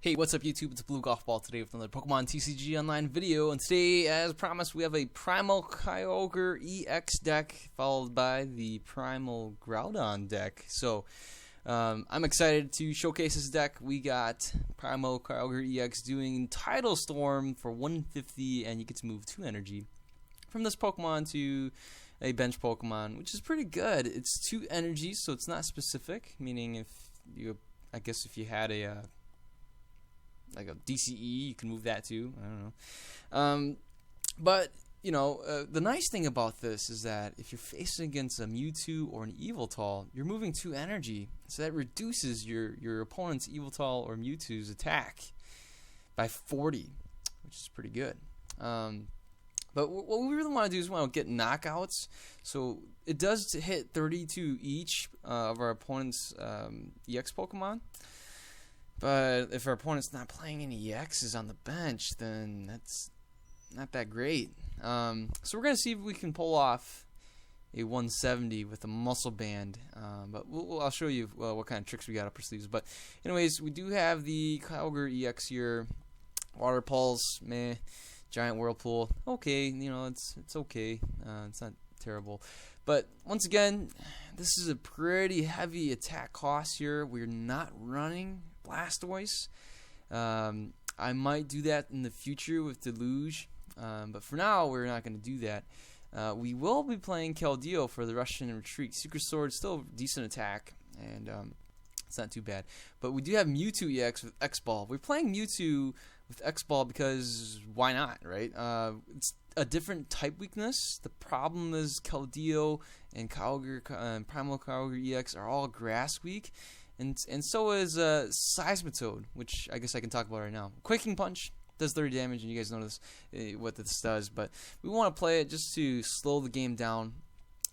Hey, what's up YouTube? It's Blue Golf Ball today with another Pokemon TCG Online video, and today, as promised, we have a Primal Kyogre EX deck, followed by the Primal Groudon deck. So, I'm excited to showcase this deck. We got Primal Kyogre EX doing Tidal Storm for 150, and you get to move 2 energy from this Pokemon to a bench Pokemon, which is pretty good. It's 2 energy, so it's not specific, meaning if you, I guess if you had a like a DCE, you can move that too. I don't know. But, you know, the nice thing about this is that if you're facing against a Mewtwo or an Eviltal, you're moving 2 energy. So that reduces your opponent's Eviltal or Mewtwo's attack by 40, which is pretty good. But what we really want to do is we want to get knockouts. So it does hit 32 each of our opponent's EX Pokemon. But if our opponent's not playing any EXs on the bench, then that's not that great. So we're going to see if we can pull off a 170 with a muscle band. But I'll show you what kind of tricks we got up our sleeves. But anyways, we do have the Kyogre EX here. Water Pulse, meh. Giant Whirlpool, okay. You know, it's okay. It's not terrible. But once again, this is a pretty heavy attack cost here. We're not running Blastoise. I might do that in the future with Deluge, but for now we're not going to do that. We will be playing Keldeo for the Russian Retreat. Secret Sword, still a decent attack, and it's not too bad. But we do have Mewtwo EX with X-Ball. We're playing Mewtwo with X-Ball because why not, right? It's a different type weakness. The problem is Keldeo and Kyogre, Primal Kyogre EX are all grass weak. And so is Seismitoad, which I guess I can talk about right now. Quaking Punch does 30 damage, and you guys know this, what this does. But we want to play it just to slow the game down,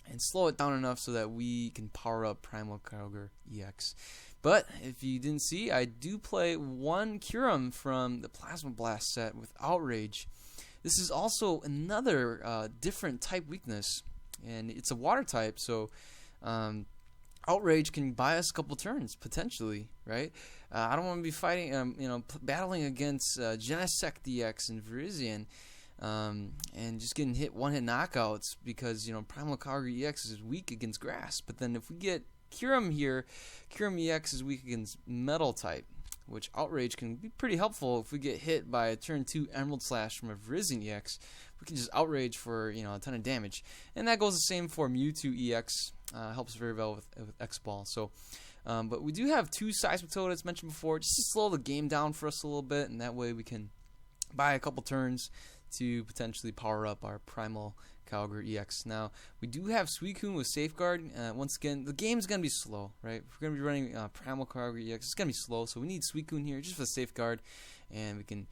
and slow it down enough so that we can power up Primal Kyogre EX. But if you didn't see, I do play one Kyurem from the Plasma Blast set with Outrage. This is also another different type weakness, and it's a water type, so Outrage can buy us a couple turns, potentially, right? I don't want to be fighting, battling against Genesect DX and Virizion, and just getting one-hit knockouts because, Primal Kyogre EX is weak against grass. But then if we get Kyurem here, Kyurem EX is weak against Metal type, which Outrage can be pretty helpful if we get hit by a turn 2 Emerald Slash from a Virizion EX. We can just Outrage for, a ton of damage. And that goes the same for Mewtwo EX. Helps very well with X-Ball. So, but we do have 2 Seismitoad, as mentioned before, just to slow the game down for us a little bit, and that way we can buy a couple turns to potentially power up our Primal Kyogre EX. Now, we do have Suicune with Safeguard. Once again, the game's going to be slow, right? If we're going to be running Primal Kyogre EX, it's going to be slow, so we need Suicune here just for Safeguard, and we can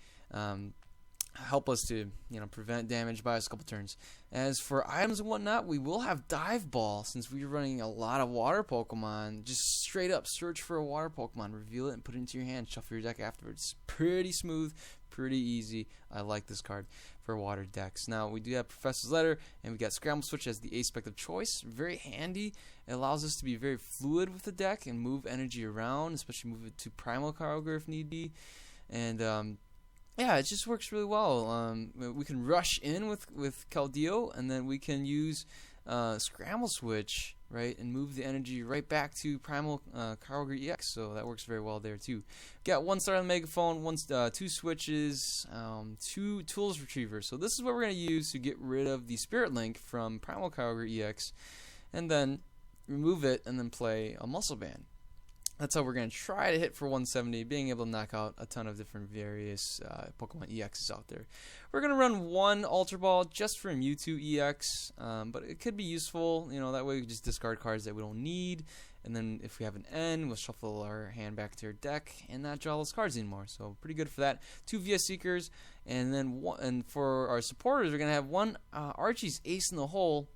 help us to prevent damage by us a couple turns. As for items and whatnot, we will have Dive Ball since we're running a lot of water Pokemon. Just straight up search for a water Pokemon, reveal it, and put it into your hand. Shuffle your deck afterwards. Pretty smooth, pretty easy. I like this card for water decks. Now we do have Professor's Letter, and we got Scramble Switch as the aspect of choice. Very handy. It allows us to be very fluid with the deck and move energy around, especially move it to Primal Kyogre if need be. And yeah, it just works really well. We can rush in with Keldeo, and then we can use Scramble Switch, right, and move the energy right back to Primal Kyogre EX. So that works very well there too. Got 1 star on the Megaphone, 2 switches, 2 Tools Retriever. So this is what we're going to use to get rid of the Spirit Link from Primal Kyogre EX, and then remove it, and then play a Muscle Band. That's how we're going to try to hit for 170, being able to knock out a ton of different various Pokemon EXs out there. We're going to run 1 Ultra Ball just for Mewtwo EX, but it could be useful. That way we can just discard cards that we don't need, and then if we have an N, we'll shuffle our hand back to our deck and not draw those cards anymore. So pretty good for that. 2 VS Seekers, and then and for our supporters, we're going to have 1 Archie's Ace in the Hole.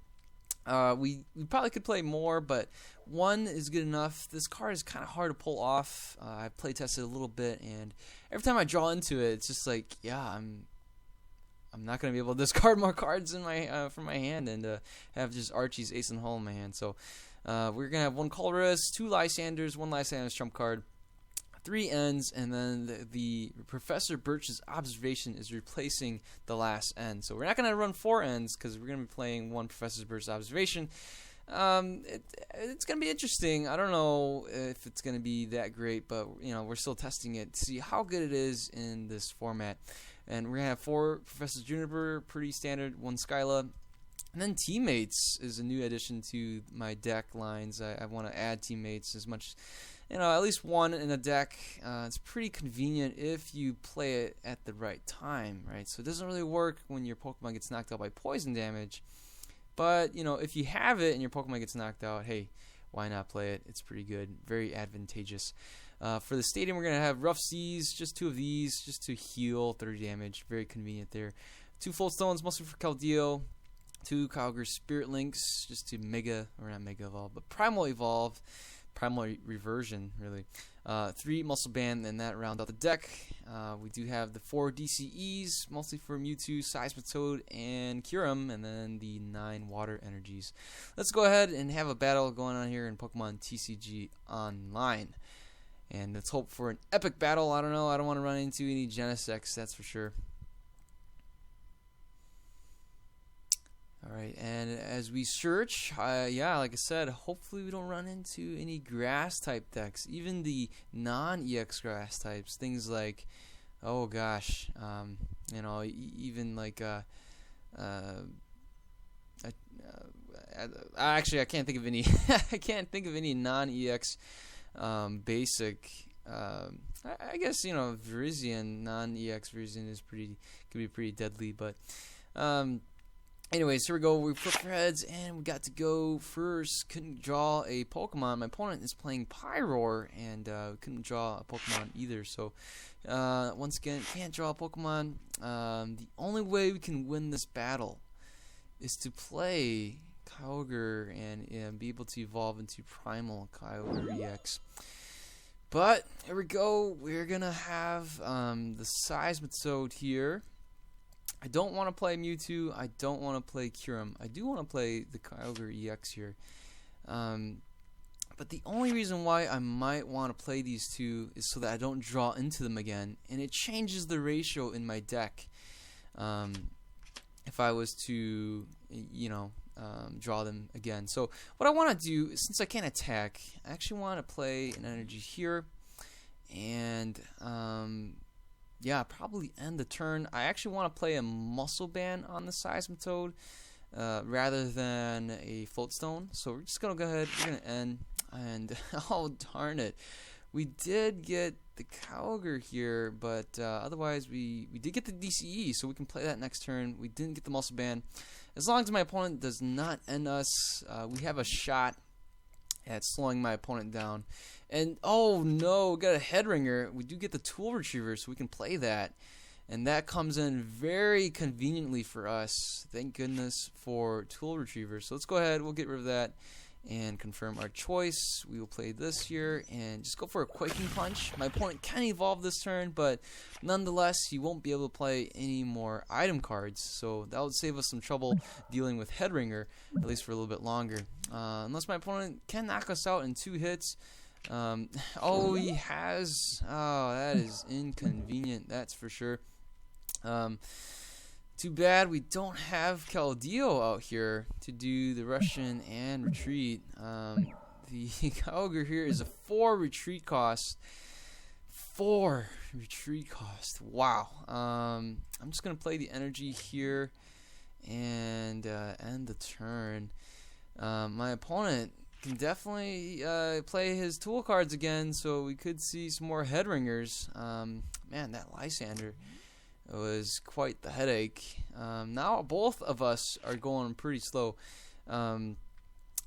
We probably could play more, but 1 is good enough. This card is kind of hard to pull off. I play tested a little bit, and every time I draw into it, it's just like, yeah, I'm not gonna be able to discard more cards in my from my hand and have just Archie's Ace in the Hole in my hand. So we're gonna have 1 Colress, 2 Lysanders, 1 Lysander's trump card, 3 ends, and then the Professor Birch's observation is replacing the last end. So we're not going to run 4 ends because we're going to be playing 1 Professor Birch's observation. It's going to be interesting. I don't know if it's going to be that great, but we're still testing it to see how good it is in this format. And we're going to have 4 Professor Juniper, pretty standard, 1 Skyla. And then Teammates is a new addition to my deck lines. I want to add Teammates as much, at least 1 in a deck. It's pretty convenient if you play it at the right time, right? So it doesn't really work when your Pokemon gets knocked out by poison damage. But, if you have it and your Pokemon gets knocked out, hey, why not play it? It's pretty good, very advantageous. For the stadium, we're going to have Rough Seas, just 2 of these, just to heal 30 damage. Very convenient there. 2 Full Stones, mostly for Keldeo. 2 Kyogre Spirit Links, just to not Mega Evolve, but Primal Evolve. Primal Reversion, really. 3 Muscle Band, and that round out the deck. We do have the 4 DCEs, mostly for Mewtwo, Seismitoad, and Kyurem, and then the 9 Water Energies. Let's go ahead and have a battle going on here in Pokemon TCG Online. And let's hope for an epic battle. I don't know. I don't want to run into any Genesects, that's for sure. Alright, and as we search, like I said, hopefully we don't run into any grass-type decks. Even the non-EX grass types, things like, oh gosh, even like, actually I can't think of any, I can't think of any non-EX basic, I guess, Virizion, non-EX Virizion could be pretty deadly, but, anyways, here we go. We flip our heads, and we got to go first. Couldn't draw a Pokemon. My opponent is playing Pyroar, and couldn't draw a Pokemon either. So, once again, can't draw a Pokemon. The only way we can win this battle is to play Kyogre and be able to evolve into Primal Kyogre EX. But, here we go. We're going to have the Seismitoad here. I don't want to play Mewtwo. I don't want to play Kyurem. I do want to play the Kyogre EX here. But the only reason why I might want to play these 2 is so that I don't draw into them again. And it changes the ratio in my deck. If I was to, draw them again. So what I want to do, since I can't attack, I actually want to play an energy here. And, yeah, probably end the turn. I actually want to play a Muscle Band on the Seismitoad rather than a Float Stone. So we're just going to go ahead. We're going to end. And, oh, darn it. We did get the Kyogre here, but otherwise we did get the DCE, so we can play that next turn. We didn't get the Muscle Band. As long as my opponent does not end us, we have a shot at slowing my opponent down. And, oh no, we got a Headringer. We do get the Tool Retriever, so we can play that. And that comes in very conveniently for us. Thank goodness for Tool Retriever. So let's go ahead, we'll get rid of that and confirm our choice. We will play this here and just go for a Quaking Punch. My opponent can evolve this turn, but nonetheless, he won't be able to play any more item cards. So that would save us some trouble dealing with Headringer, at least for a little bit longer. Unless my opponent can knock us out in 2 hits. Oh, he has. Oh, that is inconvenient, that's for sure. Too bad we don't have Keldeo out here to do the Russian and retreat. The Kyogre here is a 4 retreat cost. 4 retreat cost. Wow. I'm just going to play the energy here and end the turn. My opponent can definitely play his tool cards again, so we could see some more Headringers. Man, that Lysander was quite the headache. Now both of us are going pretty slow. Man,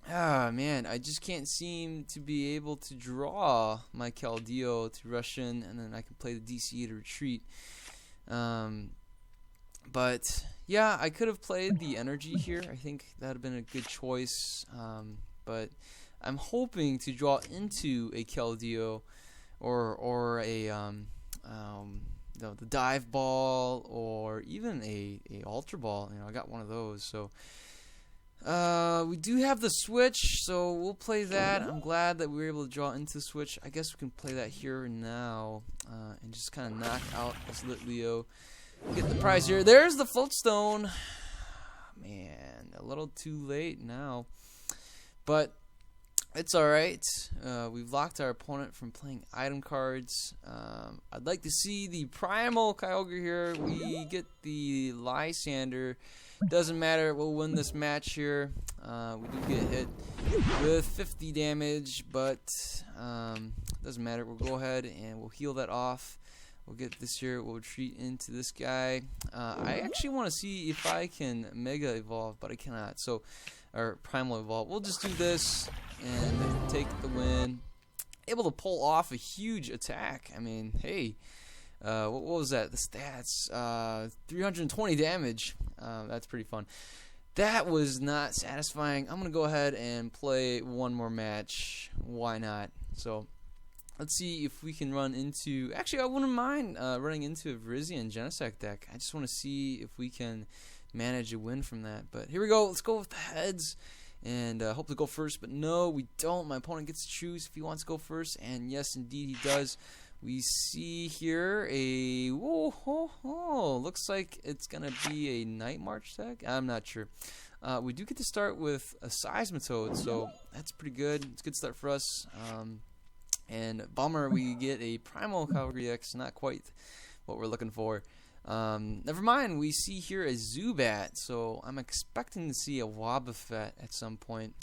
I just can't seem to be able to draw my Keldeo to Russian, and then I can play the DCE to retreat. But yeah, I could have played the energy here. I think that would have been a good choice. But I'm hoping to draw into a Keldeo or a the dive ball, or even a ultra ball. I got one of those. So We do have the switch, so we'll play that. I'm glad that we were able to draw into the switch. I guess we can play that here now, and just kind of knock out this Lit Leo. Get the prize here. There's the Floatstone. Man, a little too late now, but it's alright. We've locked our opponent from playing item cards. I'd like to see the Primal Kyogre here. We get the Lysander. Doesn't matter. We'll win this match here. We do get hit with 50 damage, but doesn't matter. We'll go ahead and we'll heal that off. We'll get this here. We'll retreat into this guy. I actually want to see if I can Mega Evolve, but I cannot. So, or Primal Evolve. We'll just do this and take the win. Able to pull off a huge attack. I mean, hey, what was that? The stats, 320 damage. That's pretty fun. That was not satisfying. I'm gonna go ahead and play one more match. Why not? So let's see if we can run into. Actually, I wouldn't mind running into a Virizion Genesect deck. I just want to see if we can manage a win from that. But here we go. Let's go with the heads. And hope to go first, but no, we don't. My opponent gets to choose if he wants to go first, and yes, indeed, he does. We see here a looks like it's gonna be a Night March deck. I'm not sure. We do get to start with a Seismitoad, so that's pretty good. It's a good start for us. And bummer, we get a Primal Kyogre X. Not quite what we're looking for. Never mind, we see here a Zubat, so I'm expecting to see a Wobbuffet at some point.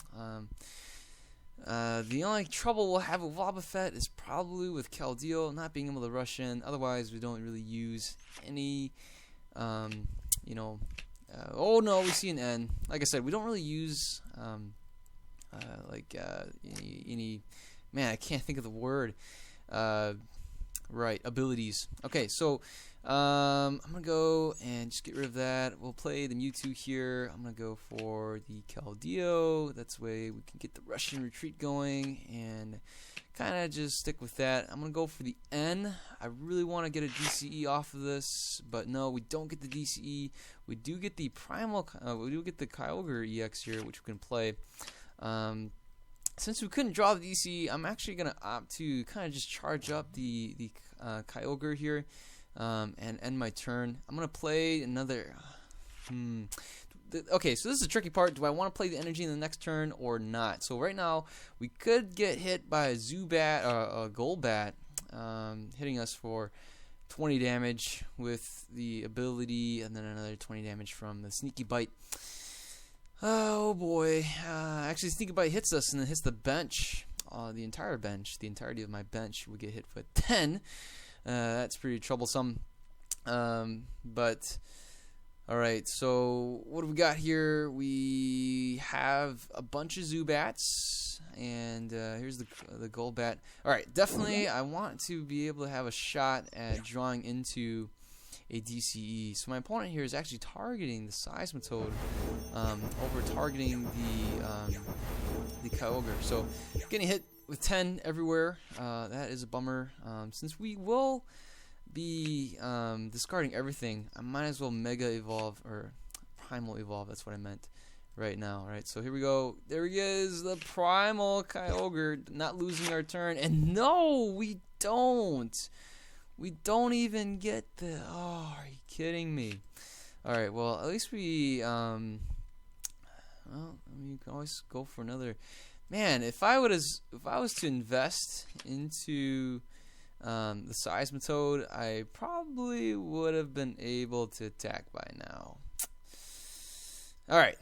The only trouble we'll have with Wobbuffet is probably with Keldeo not being able to rush in. Otherwise, we don't really use any, you know, oh no, we see an N. Like I said, we don't really use, any, man, I can't think of the word, right, abilities. Okay, so, I'm going to go and just get rid of that. We'll play the Mewtwo here. I'm going to go for the Keldeo. That's the way we can get the Russian retreat going and kind of just stick with that. I'm going to go for the N. I really want to get a DCE off of this, but no, we don't get the DCE. We do get the Primal, we do get the Kyogre EX here, which we can play. Since we couldn't draw the DCE, I'm actually going to opt to kind of just charge up the Kyogre here. And end my turn. I'm gonna play another. Okay, so this is the tricky part. Do I want to play the energy in the next turn or not? So right now we could get hit by a Zubat, a Golbat, hitting us for 20 damage with the ability, and then another 20 damage from the Sneaky Bite. Oh boy! Actually, Sneaky Bite hits us and then hits the bench. The entire bench, the entirety of my bench would get hit for 10. That's pretty troublesome. But alright, so what do we got here? We have a bunch of Zubats, and here's the Golbat. Alright, definitely I want to be able to have a shot at drawing into a DCE. So my opponent here is actually targeting the Seismitoad over targeting the Kyogre. So getting hit with 10 everywhere, that is a bummer. Since we will be discarding everything, I might as well Mega Evolve, or Primal Evolve, that's what I meant right now. Right, so here we go. There he is, the Primal Kyogre, not losing our turn. And no, we don't. We don't even get the, oh, are you kidding me? Alright, well, at least we, well, I mean, you can always go for another. Man, if I was to invest into the Seismitoad, I probably would have been able to attack by now. Alright.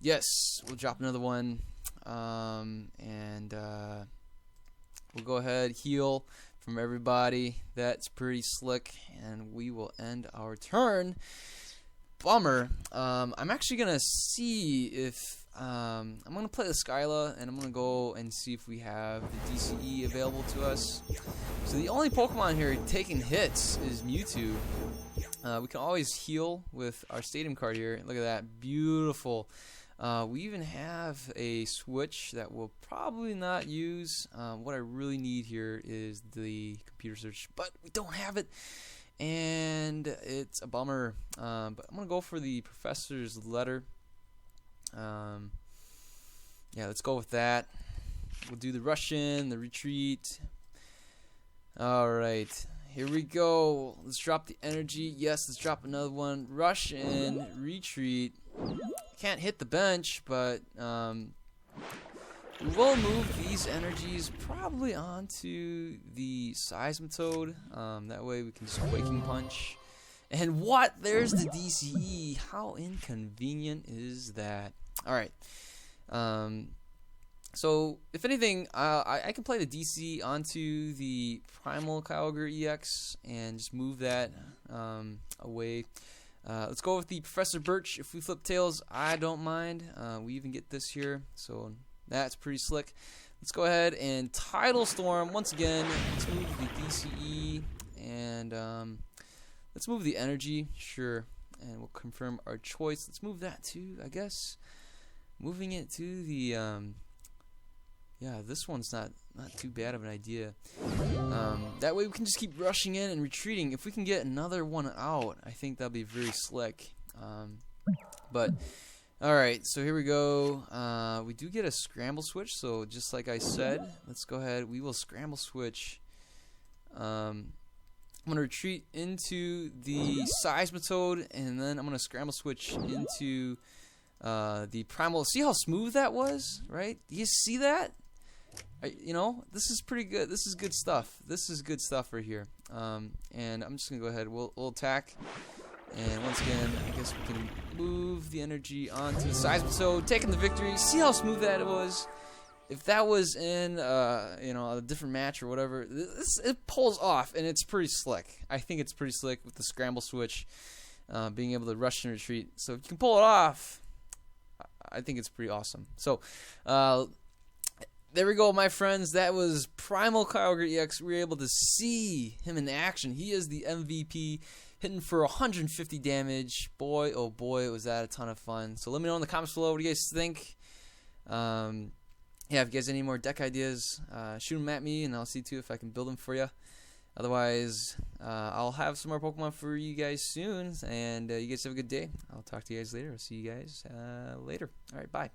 Yes, we'll drop another one. And we'll go ahead, heal from everybody. That's pretty slick. And we will end our turn. Bummer. I'm actually going to see if I'm going to play the Skyla, and I'm going to go and see if we have the DCE available to us. So the only Pokemon here taking hits is Mewtwo. We can always heal with our Stadium card here. Look at that. Beautiful. We even have a switch that we'll probably not use. What I really need here is the computer search, but we don't have it. And it's a bummer. But I'm going to go for the Professor's Letter. Yeah, let's go with that. We'll do the rush in, the retreat. Alright, here we go. Let's drop the energy. Yes, let's drop another one. Rush in, retreat. Can't hit the bench, but we'll move these energies probably onto the Seismitoad. That way we can just Quaking Punch. And what? There's the DCE. How inconvenient is that? Alright. So, if anything, I can play the DC onto the Primal Kyogre EX and just move that away. Let's go with the Professor Birch. If we flip tails, I don't mind. We even get this here, so that's pretty slick. Let's go ahead and Tidal Storm once again. Let's move the DCE and let's move the energy. Sure, and we'll confirm our choice. Let's move that too, I guess. Moving it to the yeah, this one's not too bad of an idea. That way we can just keep rushing in and retreating. If we can get another one out, I think that'll be very slick. But alright, so here we go. We do get a scramble switch, so just like I said, let's go ahead. We will scramble switch. I'm going to retreat into the Seismitoad, and then I'm going to scramble switch into the Primal. See how smooth that was, right? Do you see that? You know, this is pretty good. This is good stuff. This is good stuff right here. And I'm just going to go ahead. We'll attack. And once again, I guess we can move the energy onto the Seismitoad, taking the victory. See how smooth that was? If that was in, you know, a different match or whatever, it pulls off, and it's pretty slick. I think it's pretty slick with the scramble switch, being able to rush and retreat. So if you can pull it off, I think it's pretty awesome. So, there we go, my friends. That was Primal Kyogre EX. We were able to see him in action. He is the MVP, hitting for 150 damage. Boy, oh boy, was that a ton of fun. So let me know in the comments below what do you guys think. Yeah, if you guys have any more deck ideas, shoot them at me, and I'll see too if I can build them for you. Otherwise, I'll have some more Pokemon for you guys soon, and you guys have a good day. I'll talk to you guys later. I'll see you guys later. All right, bye.